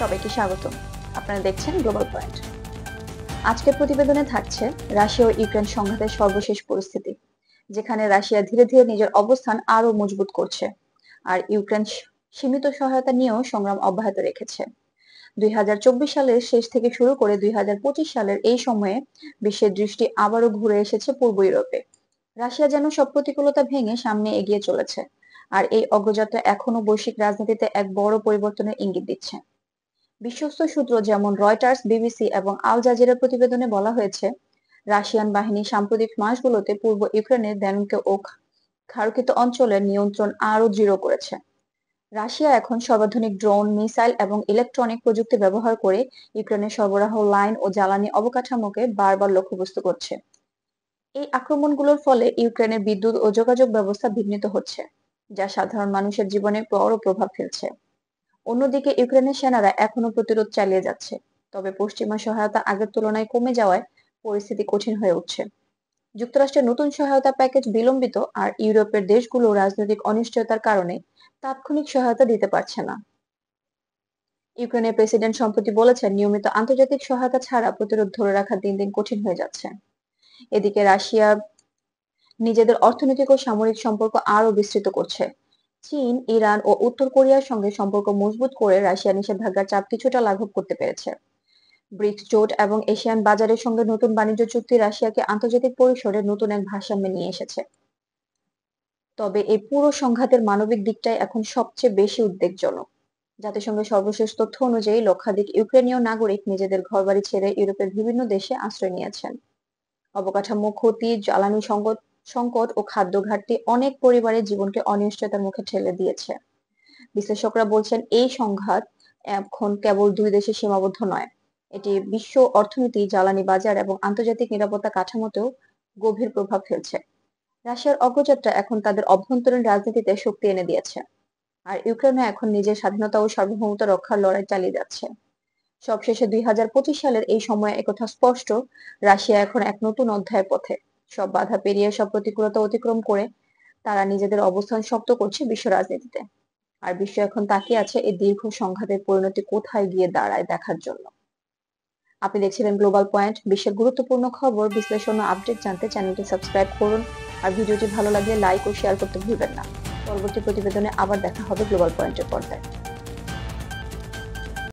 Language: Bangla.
সবাইকে স্বাগতম। আপনারা দেখছেন গ্লোবাল পয়েন্ট। আজকের প্রতিবেদনে থাকছে রাশিয়া ও ইউক্রেন সংঘাতের সর্বশেষ পরিস্থিতি, যেখানে রাশিয়া ধীরে ধীরে নিজের অবস্থান আরো মজবুত করছে, আর ইউক্রেন সীমিত সহায়তা নিয়েও সংগ্রাম অব্যাহত রেখেছে। 2024 সালের শেষ থেকে শুরু করে 2025 সালের এই সময়ে বিশ্বের দৃষ্টি আবারও ঘুরে এসেছে পূর্ব ইউরোপে। রাশিয়া যেন সব প্রতিকূলতা ভেঙে সামনে এগিয়ে চলেছে, আর এই অগ্রযাত্রা এখনো বৈশ্বিক রাজনীতিতে এক বড় পরিবর্তনের ইঙ্গিত দিচ্ছে। বিশ্বস্ত সূত্র যেমন রয়টার্স, বিবিসি এবং আল জাজিরার প্রতিবেদনে বলা হয়েছে, রাশিয়ান বাহিনী সাম্প্রতিক মাসগুলোতে পূর্ব ইউক্রেনের দ্যানুকে ও খার্কিভ অঞ্চলের নিয়ন্ত্রণ আরো দৃঢ় করেছে। রাশিয়া এখন সর্বাধুনিক ড্রোন, মিসাইল এবং ইলেকট্রনিক প্রযুক্তি ব্যবহার করে ইউক্রেনের সরবরাহ লাইন ও জ্বালানি অবকাঠামোকে বারবার লক্ষ্যবস্তু করছে। এই আক্রমণগুলোর ফলে ইউক্রেনের বিদ্যুৎ ও যোগাযোগ ব্যবস্থা বিঘ্নিত হচ্ছে, যা সাধারণ মানুষের জীবনে বড় প্রভাব ফেলছে। অন্যদিকে ইউক্রেনের সেনারা এখনো প্রতিরোধ চালিয়ে যাচ্ছে, তবে পশ্চিমা সহায়তা আগের তুলনায় কমে যাওয়ায় পরিস্থিতি কঠিন হয়ে উঠছে। যুক্তরাষ্ট্রের নতুন সহায়তা প্যাকেজ বিলম্বিত, আর ইউরোপের দেশগুলো রাজনৈতিক অনিশ্চয়তার কারণে তাৎক্ষণিক সহায়তা দিতে পারছে না। ইউক্রেনের প্রেসিডেন্ট সম্প্রতি বলেছেন, নিয়মিত আন্তর্জাতিক সহায়তা ছাড়া প্রতিরোধ ধরে রাখা দিন দিন কঠিন হয়ে যাচ্ছে। এদিকে রাশিয়া নিজেদের অর্থনৈতিক ও সামরিক সম্পর্ক আরো বিস্তৃত করছে। চীন, ইরান ও উত্তর কোরিয়ার সঙ্গে সম্পর্ক মজবুত করে রাশিয়া নিষেধাজ্ঞার চাপ কিছুটা লাঘব করতে পেরেছে। ব্রিক্স জোট এবং এশিয়ান বাজারের সঙ্গে নতুন বাণিজ্য চুক্তি রাশিয়াকে আন্তর্জাতিক পরিসরে নতুন এক ভারসাম্যে নিয়ে এসেছে। তবে এই পুরো সংঘাতের মানবিক দিকটাই এখন সবচেয়ে বেশি উদ্বেগজনক। জাতিসংঘের সর্বশেষ তথ্য অনুযায়ী লক্ষাধিক ইউক্রেনীয় নাগরিক নিজেদের ঘরবাড়ি ছেড়ে ইউরোপের বিভিন্ন দেশে আশ্রয় নিয়েছেন। অবকাঠামো ক্ষতি, জ্বালানি সংকট ও খাদ্য ঘাটতি অনেক পরিবারের জীবনকে অনিশ্চয়তার মুখে ঠেলে দিয়েছে। বিশ্লেষকরা বলছেন, এই সংঘাত এখন কেবল দুই দেশে সীমাবদ্ধ নয়, এটি বিশ্ব অর্থনীতি, জ্বালানি বাজার এবং আন্তর্জাতিক নিরাপত্তা কাঠামোতেও গভীর প্রভাব ফেলছে। রাশিয়ার অগ্রযাত্রা এখন তাদের অভ্যন্তরীণ রাজনীতিতে শক্তি এনে দিয়েছে, আর ইউক্রেনও এখন নিজের স্বাধীনতা ও সার্বভৌমত্ব রক্ষার লড়াই চালিয়ে যাচ্ছে। সবশেষে 2025 সালের এই সময়ে একথা স্পষ্ট, রাশিয়া এখন এক নতুন অধ্যায়ের পথে। সব বাধা পেরিয়ে, সব প্রতিকূলতা অতিক্রম করে তারা নিজেদের অবস্থান শক্ত করছে বিশ্ব রাজনীতিতে। আর বিশ্ব এখন তাকিয়ে আছে এই দীর্ঘ সংঘাতের পরিণতি কোথায় গিয়ে দাঁড়ায় দেখার জন্য। আপনি দেখছিলেন গ্লোবাল পয়েন্ট। বিশ্বের গুরুত্বপূর্ণ খবর, বিশ্লেষণ ও আপডেট জানতে চ্যানেলটি সাবস্ক্রাইব করুন, আর ভিডিওটি ভালো লাগলে লাইক ও শেয়ার করতে ভুলবেন না। পরবর্তী প্রতিবেদনে আবার দেখা হবে গ্লোবাল পয়েন্টের পর্দায়।